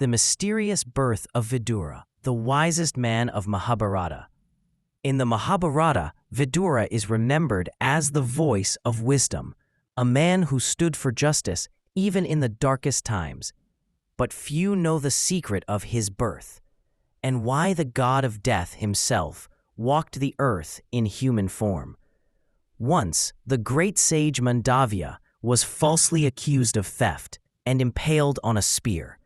the mysterious birth of Vidura, the wisest man of Mahabharata. In the Mahabharata, Vidura is remembered as the voice of wisdom, a man who stood for justice even in the darkest times. But few know the secret of his birth, and why the god of death himself walked the earth in human form. Once, the great sage Mandavya was falsely accused of theft and impaled on a spear.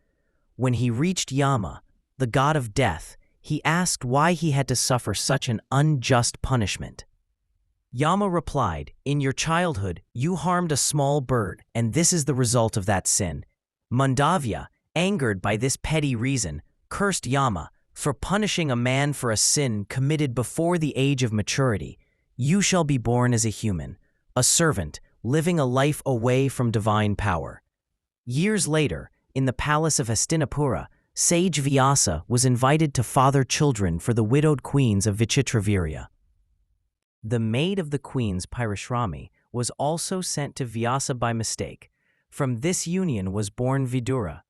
When he reached Yama, the god of death, he asked why he had to suffer such an unjust punishment. Yama replied, "In your childhood, you harmed a small bird, and this is the result of that sin." Mandavya, angered by this petty reason, cursed Yama for punishing a man for a sin committed before the age of maturity. "You shall be born as a human, a servant, living a life away from divine power." Years later, in the palace of Hastinapura, sage Vyasa was invited to father children for the widowed queens of Vichitravirya. The maid of the queens, Pirashrami, was also sent to Vyasa by mistake. From this union was born Vidura,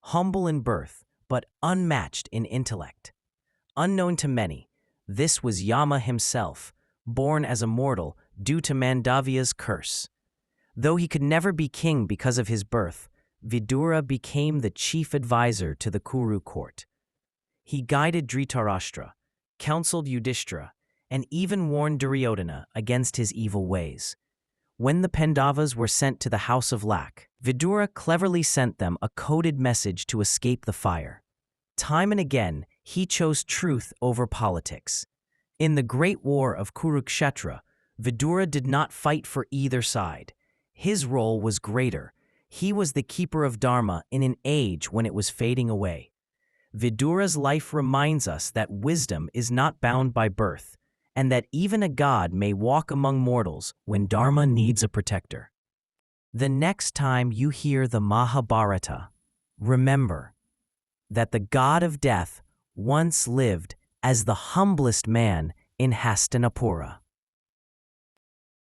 humble in birth, but unmatched in intellect. Unknown to many, this was Yama himself, born as a mortal due to Mandavya's curse. Though he could never be king because of his birth, Vidura became the chief advisor to the Kuru court. He guided Dhritarashtra, counseled Yudhishthira, and even warned Duryodhana against his evil ways. When the Pandavas were sent to the House of Lac, Vidura cleverly sent them a coded message to escape the fire. Time and again, he chose truth over politics. In the Great War of Kurukshetra, Vidura did not fight for either side. His role was greater. He was the keeper of Dharma in an age when it was fading away. Vidura's life reminds us that wisdom is not bound by birth, and that even a god may walk among mortals when Dharma needs a protector. The next time you hear the Mahabharata, remember that the god of death once lived as the humblest man in Hastinapura.